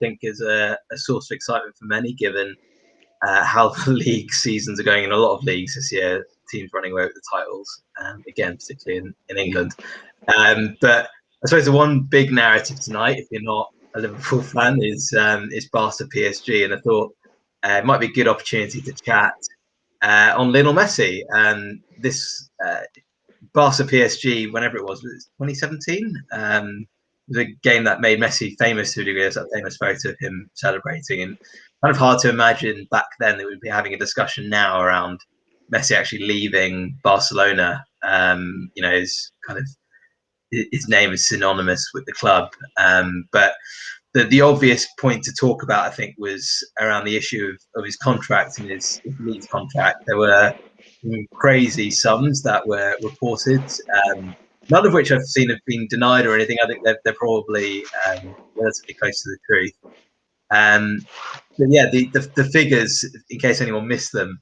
think is a source of excitement for many, given how the league seasons are going in a lot of leagues this year. Teams running away with the titles, again, particularly in England. But I suppose the one big narrative tonight, if you're not a Liverpool fan, is Barca PSG, and I thought it might be a good opportunity to chat on Lionel Messi. And this Barca PSG, whenever it was 2017. It was a game that made Messi famous to a degree. There's that famous photo of him celebrating, and kind of hard to imagine back then that we'd be having a discussion now around Messi actually leaving Barcelona. His kind of his name is synonymous with the club, but the obvious point to talk about, I think, was around the issue of his contract and his Leeds contract. There were crazy sums that were reported, none of which I've seen have been denied or anything. I think they're probably relatively close to the truth. But yeah, the figures, in case anyone missed them,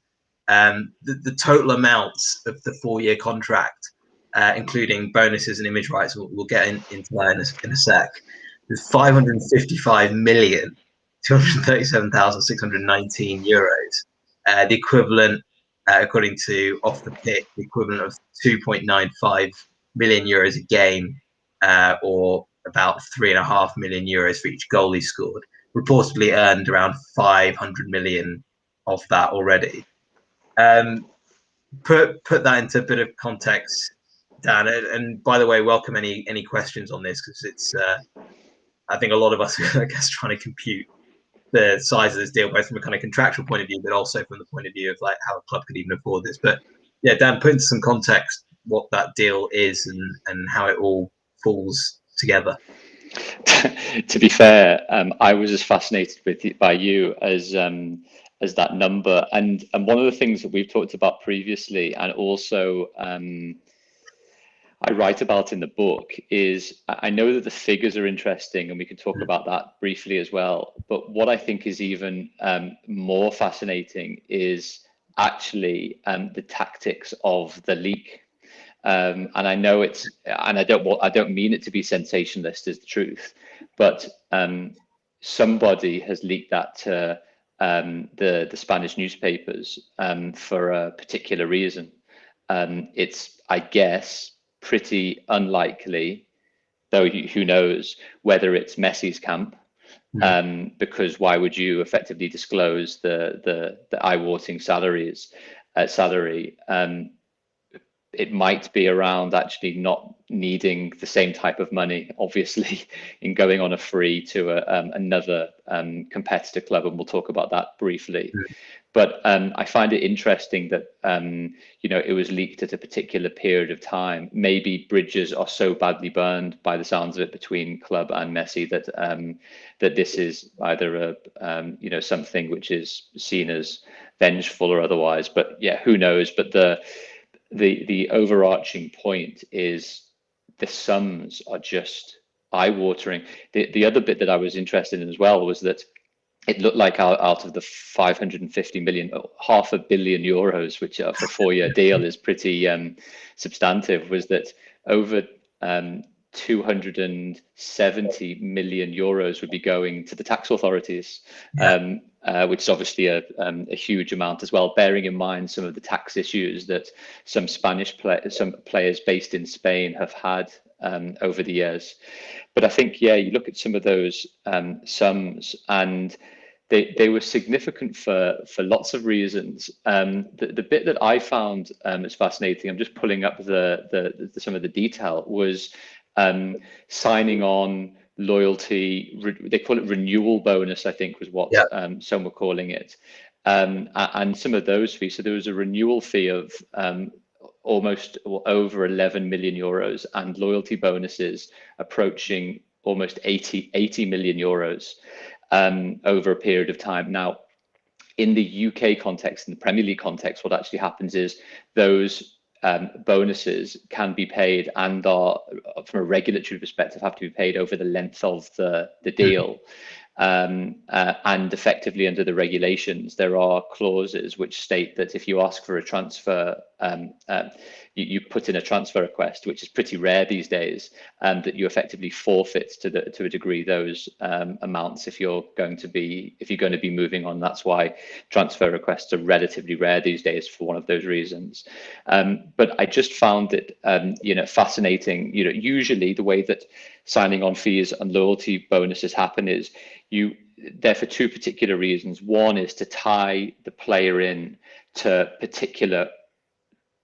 the total amounts of the 4-year contract, including bonuses and image rights, we'll get into that in a sec, is 555,237,619 euros. The equivalent, according to Off the Pitch, the equivalent of 2.95 million euros a game, or about 3.5 million euros for each goal he scored. Reportedly earned around 500 million of that already. Put that into a bit of context, Dan. And by the way, welcome any questions on this, because it's I think a lot of us are, I guess, trying to compute the size of this deal, both from a kind of contractual point of view, but also from the point of view of like how a club could even afford this. But yeah, Dan, put into some context what that deal is and how it all falls together. To be fair, I was as fascinated by you as that number, and one of the things that we've talked about previously, and also I write about in the book, is I know that the figures are interesting, and we can talk about that briefly as well. But what I think is even more fascinating is actually the tactics of the leak. And I know it's, and I don't mean it to be sensationalist, is the truth, but somebody has leaked that to the Spanish newspapers for a particular reason. It's, I guess, pretty unlikely, though who knows, whether it's Messi's camp, because why would you effectively disclose the eye-watering salary? It might be around actually not needing the same type of money, obviously, in going on a free to another competitor club, and we'll talk about that briefly. But I find it interesting that it was leaked at a particular period of time. Maybe bridges are so badly burned, by the sounds of it, between club and Messi that that this is either a something which is seen as vengeful or otherwise. But yeah, who knows? But the overarching point is the sums are just eye-watering. The other bit that I was interested in as well was that it looked like out of the 550 million, €500 million, which for a 4-year deal is pretty substantive, was that over 270 million euros would be going to the tax authorities, which is obviously a huge amount as well, bearing in mind some of the tax issues that some players based in Spain have had over the years. But I think, yeah, you look at some of those sums, and they were significant for lots of reasons. The bit that I found is fascinating, I'm just pulling up some of the detail, was signing on, loyalty, they call it renewal bonus, I think was what some were calling it, and some of those fees. So there was a renewal fee of almost over 11 million euros, and loyalty bonuses approaching almost 80 million euros over a period of time. Now, in the UK context, in the Premier League context, what actually happens is those bonuses can be paid, and are, from a regulatory perspective, have to be paid over the length of the deal. And effectively under the regulations, there are clauses which state that if you ask for a transfer, you put in a transfer request, which is pretty rare these days, that you effectively forfeit to a degree those amounts if you're going to be moving on. That's why transfer requests are relatively rare these days for one of those reasons. But I just found it fascinating. Usually the way that signing on fees and loyalty bonuses happen is they're for two particular reasons. One is to tie the player in to particular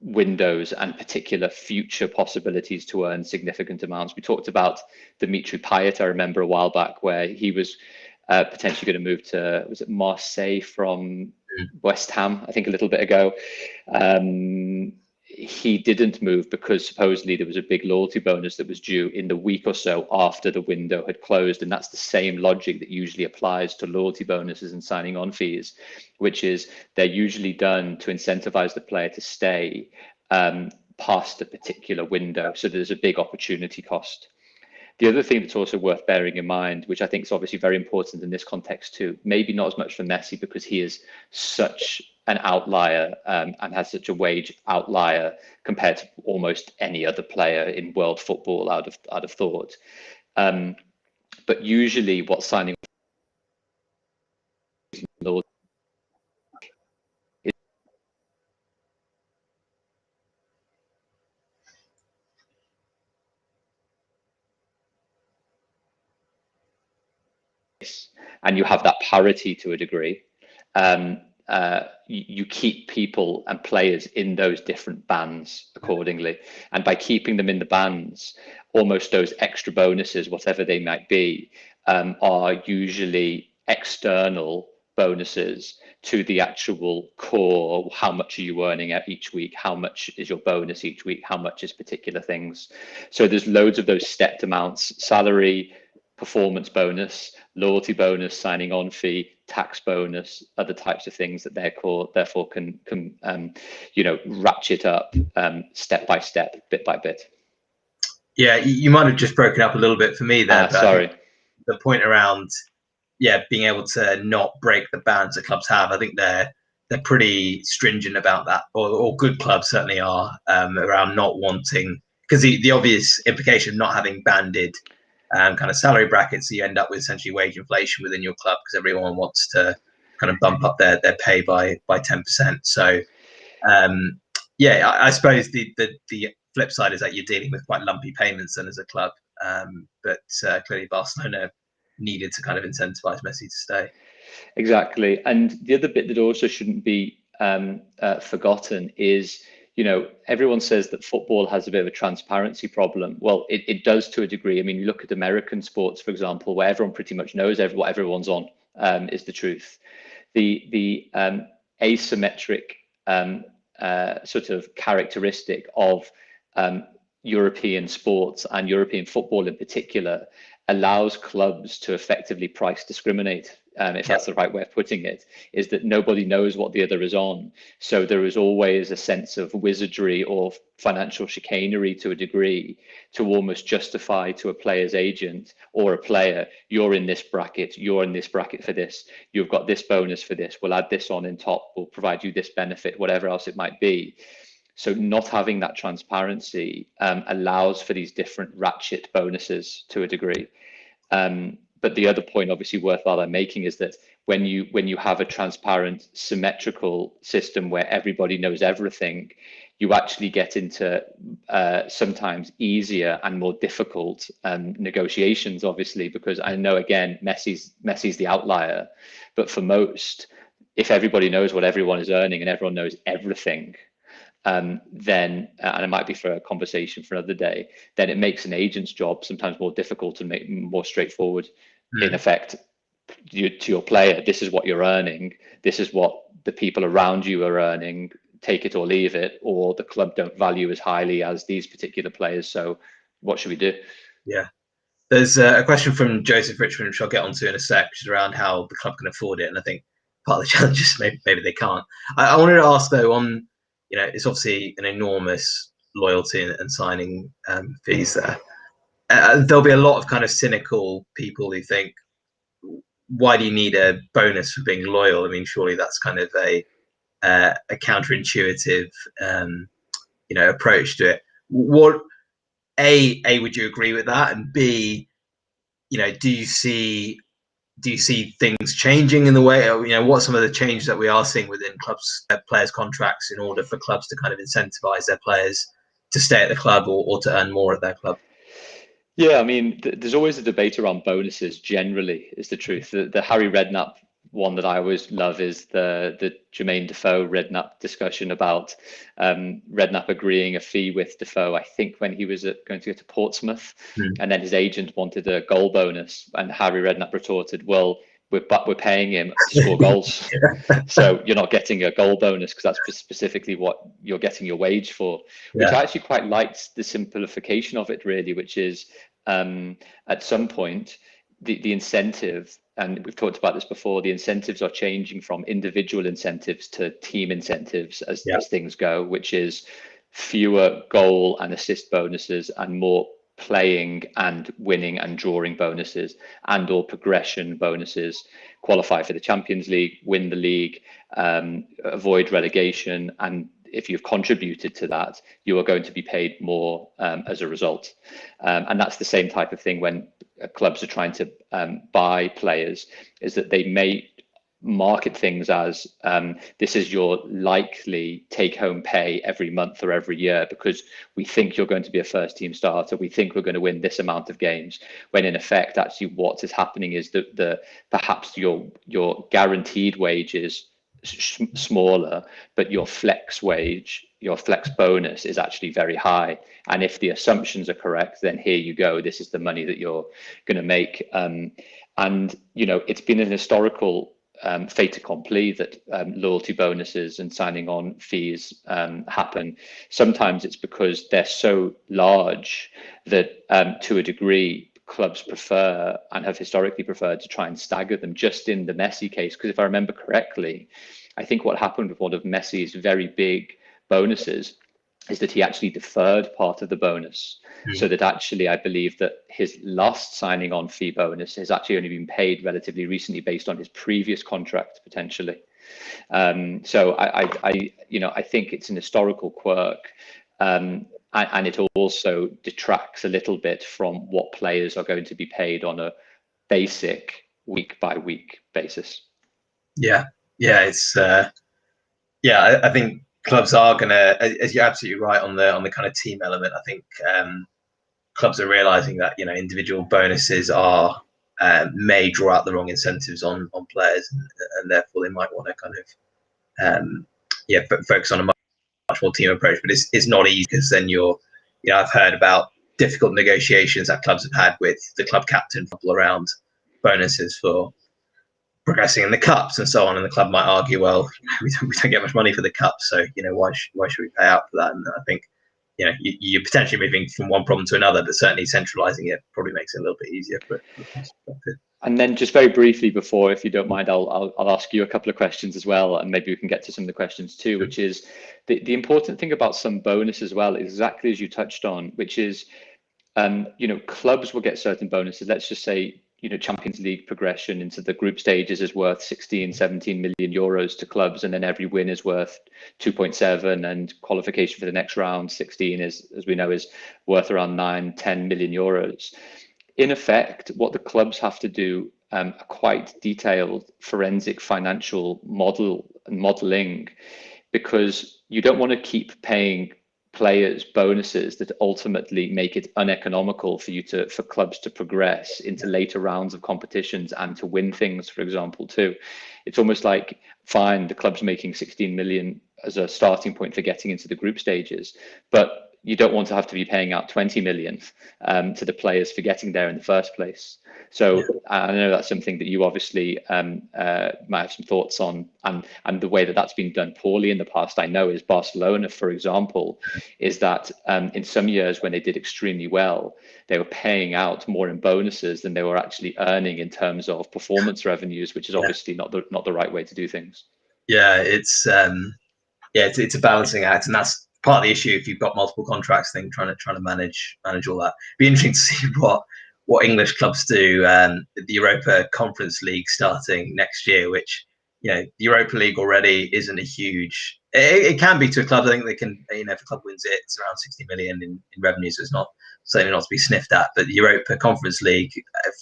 windows and particular future possibilities to earn significant amounts. We talked about Dimitri Payet, I remember a while back, where he was potentially going to move to, was it Marseille from West Ham, I think a little bit ago. He didn't move because supposedly there was a big loyalty bonus that was due in the week or so after the window had closed. And that's the same logic that usually applies to loyalty bonuses and signing on fees, which is they're usually done to incentivize the player to stay past a particular window. So there's a big opportunity cost. The other thing that's also worth bearing in mind, which I think is obviously very important in this context too, maybe not as much for Messi because he is such an outlier and has such a wage outlier compared to almost any other player in world football, I'd have thought. But usually what signing and you have that parity to a degree, you keep people and players in those different bands accordingly. And by keeping them in the bands, almost those extra bonuses, whatever they might be, are usually external bonuses to the actual core. How much are you earning each week? How much is your bonus each week? How much is particular things? So there's loads of those stepped amounts: salary, performance bonus, loyalty bonus, signing on fee, tax bonus, other types of things that therefore can ratchet up step by step, bit by bit. Yeah, you might have just broken up a little bit for me there. But sorry. The point around being able to not break the bands that clubs have, I think they're pretty stringent about that, or good clubs certainly are, around not wanting, because the obvious implication of not having banded kind of salary brackets, so you end up with essentially wage inflation within your club because everyone wants to kind of bump up their pay by 10%. So I suppose the flip side is that you're dealing with quite lumpy payments then as a club, but clearly Barcelona needed to kind of incentivize Messi to stay. Exactly. And the other bit that also shouldn't be forgotten is, everyone says that football has a bit of a transparency problem. Well, it does to a degree. I mean, you look at American sports, for example, where everyone pretty much knows what everyone's on, is the truth. The asymmetric sort of characteristic of European sports and European football in particular allows clubs to effectively price discriminate, if that's the right way of putting it, is that nobody knows what the other is on. So there is always a sense of wizardry or financial chicanery to a degree to almost justify to a player's agent or a player, you're in this bracket, you're in this bracket for this, you've got this bonus for this, we'll add this on in top, we'll provide you this benefit, whatever else it might be. So not having that transparency allows for these different ratchet bonuses to a degree. But the other point, obviously worthwhile I'm making, is that when you have a transparent, symmetrical system where everybody knows everything, you actually get into sometimes easier and more difficult negotiations, obviously, because I know, again, Messi's the outlier, but for most, if everybody knows what everyone is earning and everyone knows everything, then, and it might be for a conversation for another day, then it makes an agent's job sometimes more difficult and more straightforward. In effect, to your player, this is what you're earning, this is what the people around you are earning, take it or leave it, or the club don't value as highly as these particular players, so what should we do? Yeah. There's a question from Joseph Richmond, which I'll get onto in a sec, which is around how the club can afford it, and I think part of the challenge is maybe they can't. I wanted to ask though, on, it's obviously an enormous loyalty and signing fees there. There'll be a lot of kind of cynical people who think, why do you need a bonus for being loyal? I mean, surely that's kind of a counterintuitive, approach to it. What would you agree with that? And B, do you see things changing in the way? What are some of the changes that we are seeing within clubs, players' contracts, in order for clubs to kind of incentivize their players to stay at the club or to earn more at their club? Yeah, I mean, there's always a debate around bonuses. Generally, is the truth. The Harry Redknapp one that I always love is the Jermaine Defoe Redknapp discussion about Redknapp agreeing a fee with Defoe, I think when he was going to go to Portsmouth, and then his agent wanted a goal bonus, and Harry Redknapp retorted, well, we're paying him to score goals. So you're not getting a goal bonus because that's specifically what you're getting your wage for, which I actually quite liked the simplification of it, really, which is at some point the incentive, and we've talked about this before, the incentives are changing from individual incentives to team incentives as things go, which is fewer goal and assist bonuses and more playing and winning and drawing bonuses and or progression bonuses, qualify for the Champions League, win the league, avoid relegation, and if you've contributed to that, you are going to be paid more as a result. And that's the same type of thing when clubs are trying to buy players, is that they may market things as this is your likely take-home pay every month or every year because we think you're going to be a first-team starter, we think we're going to win this amount of games, when in effect actually what is happening is that perhaps your guaranteed wage is smaller, but your flex wage, your flex bonus is actually very high. And if the assumptions are correct, then here you go, this is the money that you're going to make. And it's been an historical fait accompli that loyalty bonuses and signing on fees happen. Sometimes it's because they're so large that to a degree clubs prefer and have historically preferred to try and stagger them, just in the Messi case. Because if I remember correctly, I think what happened with one of Messi's very big bonuses is that he actually deferred part of the bonus, so that actually I believe that his last signing on fee bonus has actually only been paid relatively recently based on his previous contract potentially. So I think it's an historical quirk, and it also detracts a little bit from what players are going to be paid on a basic week by week basis. I think clubs are gonna, as you're absolutely right on the kind of team element. I think clubs are realizing that individual bonuses may draw out the wrong incentives on players, and therefore they might want to kind of focus on a much more team approach. But it's not easy, because then I've heard about difficult negotiations that clubs have had with the club captain around bonuses for progressing in the cups and so on, and the club might argue, well, we don't get much money for the cups, so why should we pay out for that? And I think you're potentially moving from one problem to another, but certainly centralizing it probably makes it a little bit easier for it. And then just very briefly before, if you don't mind, I'll ask you a couple of questions as well, and maybe we can get to some of the questions too, which is the important thing about some bonus as well, exactly as you touched on, which is clubs will get certain bonuses. Let's just say Champions League progression into the group stages is worth 16-17 million euros to clubs, and then every win is worth 2.7, and qualification for the next round 16 is, as we know, is worth around 9-10 million euros. In effect, what the clubs have to do a quite detailed forensic financial modeling, because you don't want to keep paying players bonuses that ultimately make it uneconomical for clubs to progress into later rounds of competitions and to win things, for example, too. It's almost like, fine, the club's making 16 million as a starting point for getting into the group stages, but you don't want to have to be paying out 20 million to the players for getting there in the first place. So I know that's something that you obviously might have some thoughts on, and the way that that's been done poorly in the past, I know, is Barcelona, for example, is that in some years when they did extremely well, they were paying out more in bonuses than they were actually earning in terms of performance revenues, which is obviously not the right way to do things. It's a balancing act, and that's part of the issue if you've got multiple contracts. Trying to manage all that. Be interesting to see what English clubs do, the Europa Conference League starting next year, which, the Europa League already isn't a huge. It can be to a club. I think they can, if a club wins it, it's around 60 million in revenue, so it's not certainly not to be sniffed at. But the Europa Conference League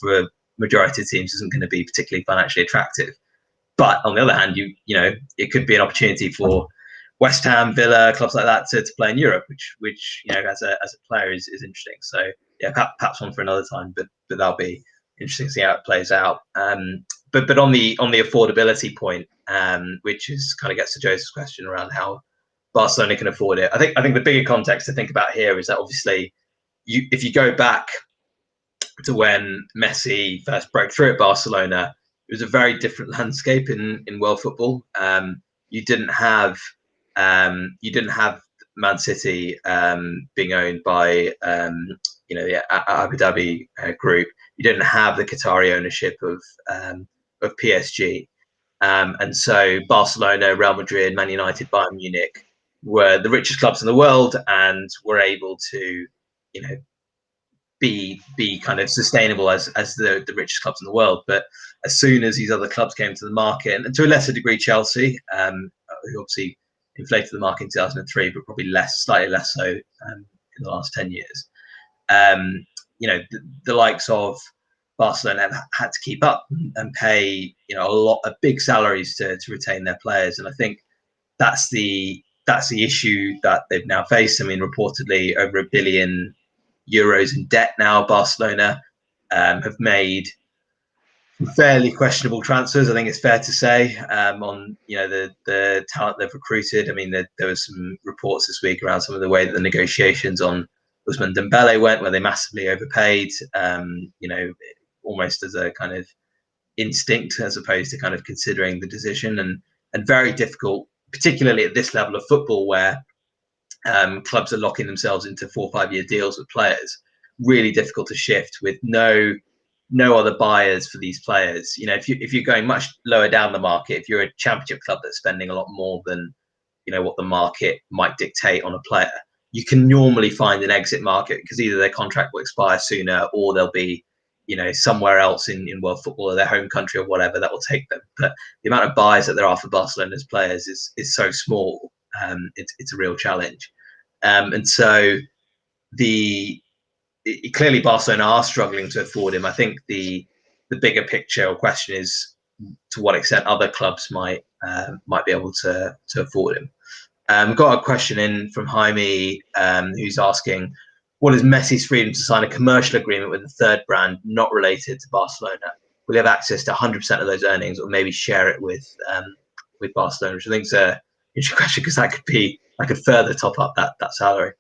for a majority of teams isn't going to be particularly financially attractive. But on the other hand, it could be an opportunity for West Ham, Villa, clubs like that to play in Europe, which as a player is interesting. So yeah, perhaps one for another time, but that'll be interesting to see how it plays out. But on the affordability point, which is kind of gets to Joseph's question around how Barcelona can afford it. I think the bigger context to think about here is that obviously, if you go back to when Messi first broke through at Barcelona, it was a very different landscape in world football. You didn't have Man City being owned by the Abu Dhabi group. You didn't have the Qatari ownership of PSG, and so Barcelona, Real Madrid, Man United, Bayern Munich were the richest clubs in the world and were able to, be kind of sustainable as the richest clubs in the world. But as soon as these other clubs came to the market, and to a lesser degree Chelsea, who obviously inflated the market in 2003, but probably slightly less so in the last 10 years, the likes of Barcelona have had to keep up and pay big salaries to retain their players. And I think that's the issue that they've now faced. I mean, reportedly over €1 billion in debt now. Barcelona have made fairly questionable transfers, I think it's fair to say, on the talent they've recruited. I mean, there was some reports this week around some of the way that the negotiations on Ousmane Dembele went, where they massively overpaid, almost as a kind of instinct as opposed to kind of considering the decision, and very difficult, particularly at this level of football where clubs are locking themselves into 4 or 5 year deals with players. Really difficult to shift with no other buyers for these players. If you're going much lower down the market, if you're a championship club that's spending a lot more than what the market might dictate on a player, you can normally find an exit market because either their contract will expire sooner or they'll be somewhere else in world football or their home country or whatever that will take them. But the amount of buyers that there are for Barcelona's players is so small. It's a real challenge, and so clearly Barcelona are struggling to afford him. I think the bigger picture or question is to what extent other clubs might be able to afford him. Got a question in from Jaime, who's asking, what is Messi's freedom to sign a commercial agreement with a third brand not related to Barcelona? Will he have access to 100% of those earnings, or maybe share it with Barcelona? Which I think is an interesting question because that could further top up that salary.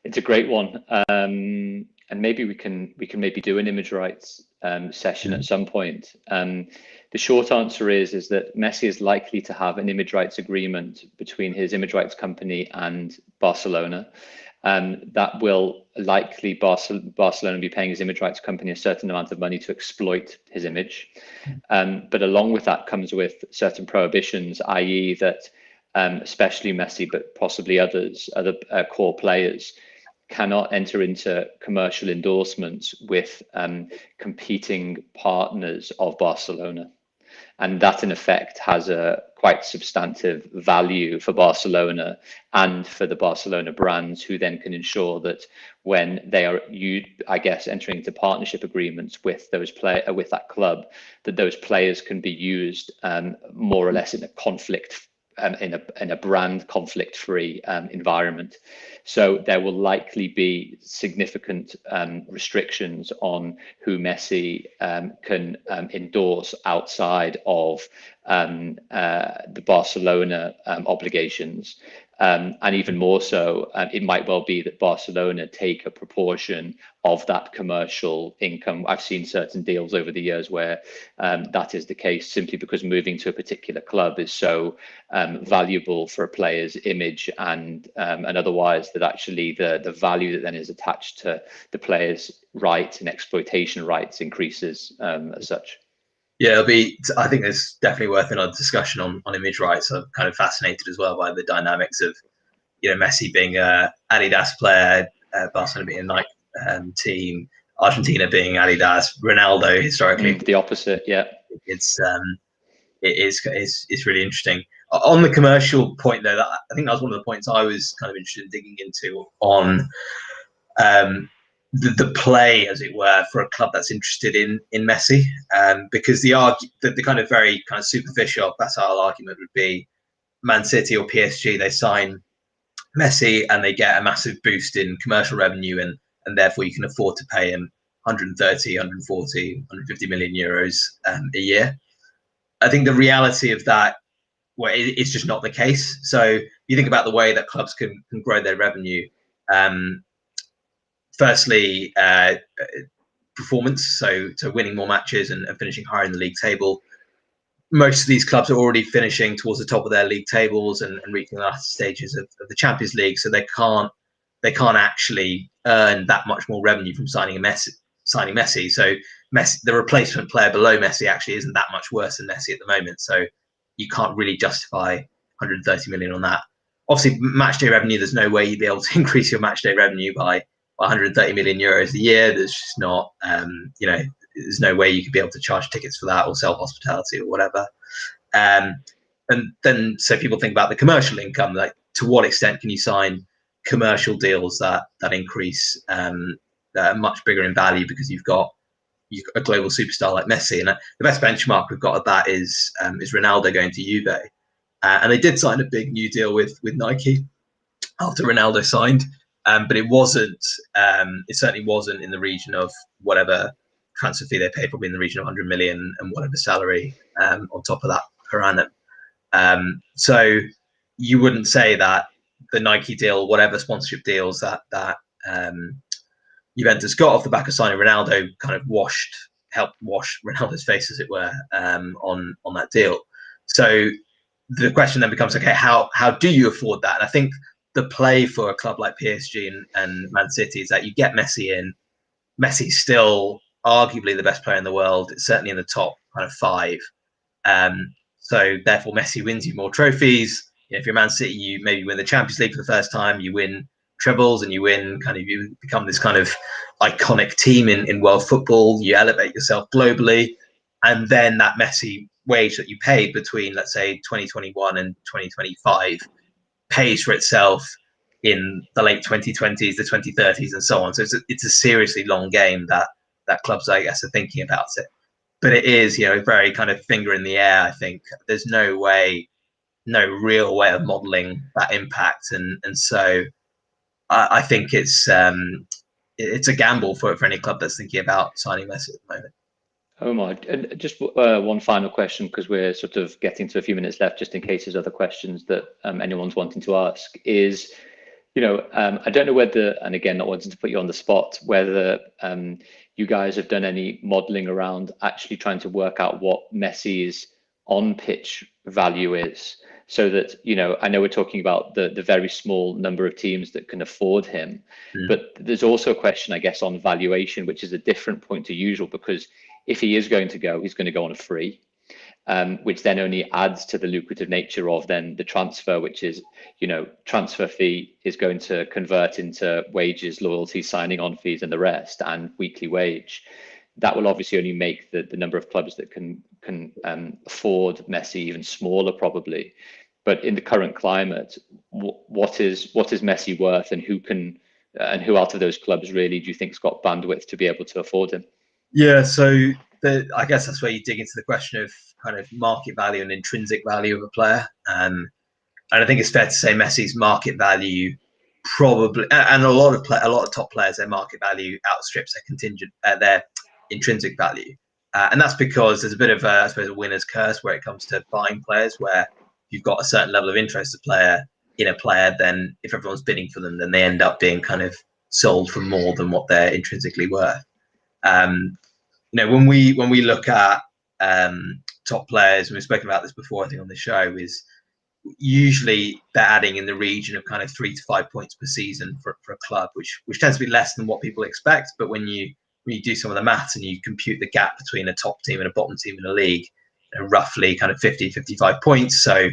It's a great one, and maybe we can maybe do an image rights session at some point. The short answer is that Messi is likely to have an image rights agreement between his image rights company and Barcelona. That will likely Barcelona be paying his image rights company a certain amount of money to exploit his image. But along with that comes with certain prohibitions, i.e. that especially Messi, but possibly other core players, cannot enter into commercial endorsements with competing partners of Barcelona. And that in effect has a quite substantive value for Barcelona and for the Barcelona brands, who then can ensure that when they are, entering into partnership agreements with with that club, that those players can be used more or less in a conflict, in a brand conflict-free environment. So there will likely be significant restrictions on who Messi can endorse outside of the Barcelona obligations. And even more so, it might well be that Barcelona take a proportion of that commercial income. I've seen certain deals over the years where that is the case, simply because moving to a particular club is so valuable for a player's image and otherwise, that actually the value that then is attached to the player's rights and exploitation rights increases as such. Yeah, I think it's definitely worth another discussion on image rights. I'm kind of fascinated as well by the dynamics of, Messi being a Adidas player, Barcelona being a Nike team, Argentina being Adidas, Ronaldo historically. The opposite, yeah. It's really interesting. On the commercial point, though, I think that was one of the points I was kind of interested in digging into on the play, as it were, for a club that's interested in Messi, because the kind of very kind of superficial, facile argument would be Man City or PSG. They sign Messi and they get a massive boost in commercial revenue, and therefore you can afford to pay him 130, 140, 150 million euros a year. I think the reality of that, well, it's just not the case. So you think about the way that clubs can grow their revenue. Firstly, performance, so winning more matches and finishing higher in the league table. Most of these clubs are already finishing towards the top of their league tables and reaching the last stages of the Champions League, so they can't actually earn that much more revenue from signing Messi. So Messi, the replacement player below Messi, actually isn't that much worse than Messi at the moment. So you can't really justify 130 million on that. Obviously, match day revenue, there's no way you'd be able to increase your match day revenue by 130 million euros a year. There's just not, there's no way you could be able to charge tickets for that or sell hospitality or whatever. And then, so people think about the commercial income, like to what extent can you sign commercial deals that increase that are much bigger in value because you've got a global superstar like Messi. And the best benchmark we've got of that is Ronaldo going to Juve. And they did sign a big new deal with Nike after Ronaldo signed. But it wasn't. It certainly wasn't in the region of whatever transfer fee they paid, probably in the region of 100 million and whatever salary on top of that per annum. So you wouldn't say that the Nike deal, whatever sponsorship deals that Juventus got off the back of signing Ronaldo, kind of helped wash Ronaldo's face, as it were, on that deal. So the question then becomes, okay, how do you afford that? And I think the play for a club like PSG and Man City is that you get Messi in. Messi's still arguably the best player in the world, certainly in the top kind of five. So therefore, Messi wins you more trophies. If you're Man City, you maybe win the Champions League for the first time. You win trebles, and you become this kind of iconic team in world football. You elevate yourself globally, and then that Messi wage that you paid between, let's say, 2021 and 2025 pays for itself in the late 2020s, the 2030s, and so on. So it's a seriously long game that clubs, I guess, are thinking about it. But it is, very kind of finger in the air. I think there's no real way of modelling that impact, and so I think it's a gamble for any club that's thinking about signing Messi at the moment. Omar, and just one final question, because we're sort of getting to a few minutes left, just in case there's other questions that anyone's wanting to ask, is, I don't know whether, and again, not wanting to put you on the spot, whether you guys have done any modeling around actually trying to work out what Messi's on-pitch value is, so that, I know we're talking about the very small number of teams that can afford him, but there's also a question, I guess, on valuation, which is a different point to usual, because if he is going to go, he's going to go on a free, which then only adds to the lucrative nature of then the transfer, which is, transfer fee is going to convert into wages, loyalty, signing on fees and the rest, and weekly wage. That will obviously only make the number of clubs that can afford Messi even smaller, probably. But in the current climate, what is Messi worth, and who out of those clubs really do you think's got bandwidth to be able to afford him? Yeah, so I guess that's where you dig into the question of kind of market value and intrinsic value of a player. And I think it's fair to say Messi's market value probably, and a lot of top players, their market value outstrips their intrinsic value. And that's because there's a bit of I suppose, a winner's curse where it comes to buying players, where if you've got a certain level of interest in a player, then if everyone's bidding for them, then they end up being kind of sold for more than what they're intrinsically worth. When we look at top players, and we've spoken about this before, I think on the show, is usually they're adding in the region of kind of 3 to 5 points per season for a club, which tends to be less than what people expect. But when you do some of the maths and you compute the gap between a top team and a bottom team in a league, roughly kind of 50-55 points, so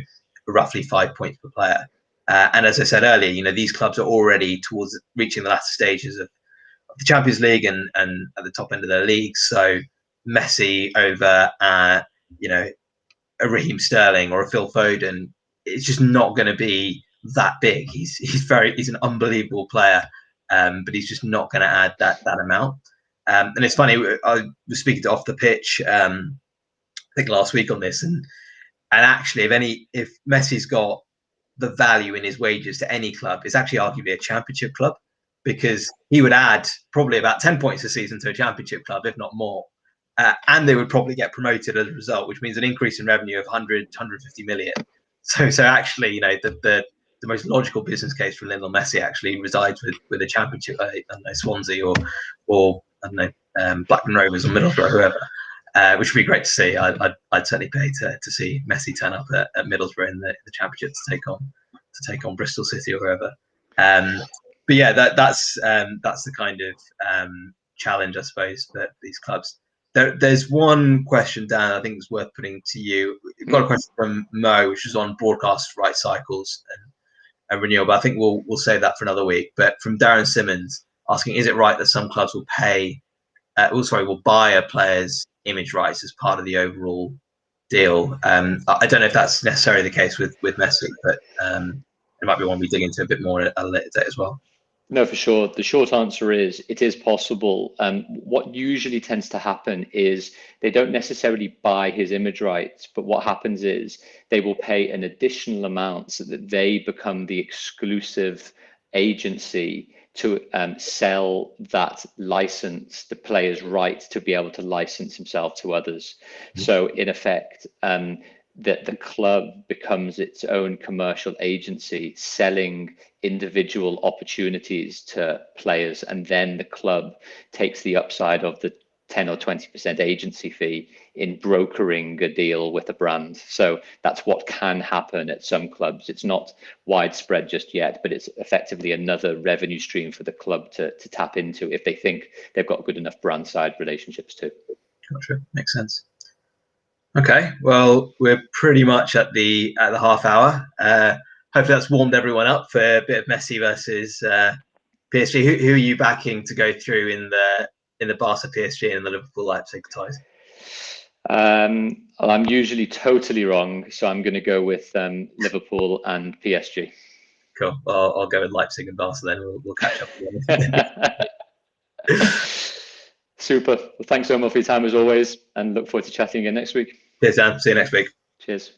roughly 5 points per player. And as I said earlier, these clubs are already towards reaching the latter stages of the Champions League and at the top end of their league. So Messi over, you know, a Raheem Sterling or a Phil Foden, it's just not going to be that big. He's an unbelievable player, but he's just not going to add that amount. And it's funny, I was speaking to Off the Pitch, I think last week on this, and actually, if Messi's got the value in his wages to any club, it's actually arguably a championship club, because he would add probably about 10 points a season to a championship club, if not more. And they would probably get promoted as a result, which means an increase in revenue of 150 million. So actually, you know, the most logical business case for Lionel Messi actually resides with a championship, I don't know, Swansea or I don't know, Blackburn Rovers or Middlesbrough, whoever, which would be great to see. I'd certainly pay to see Messi turn up at Middlesbrough in the championship to take on Bristol City or whoever. But yeah, that's the kind of challenge, I suppose, for these clubs. There's one question, Dan, I think is worth putting to you. We've got a question from Mo, which is on broadcast rights cycles and renewal, but I think we'll save that for another week. But from Darren Simmons asking, is it right that some clubs will will buy a player's image rights as part of the overall deal? I don't know if that's necessarily the case with Messi, but it might be one we dig into a bit more at a later date as well. No, for sure. The short answer is it is possible. What usually tends to happen is they don't necessarily buy his image rights, but what happens is they will pay an additional amount so that they become the exclusive agency to sell that license, the player's right to be able to license himself to others. So in effect, that the club becomes its own commercial agency, selling individual opportunities to players, and then the club takes the upside of the 10 or 20% agency fee in brokering a deal with a brand. So that's what can happen at some clubs. It's not widespread just yet, but it's effectively another revenue stream for the club to tap into if they think they've got good enough brand side relationships too. Gotcha. Makes sense. Okay, well, we're pretty much at the half hour. Hopefully that's warmed everyone up for a bit of Messi versus PSG. Who are you backing to go through in the Barca PSG and the Liverpool Leipzig ties? Well, I'm usually totally wrong, so I'm going to go with Liverpool and PSG. Cool. Well, I'll go with Leipzig and Barca then. We'll catch up again. Super. Well, thanks so much for your time as always, and look forward to chatting again next week. Cheers, Dan. See you next week. Cheers.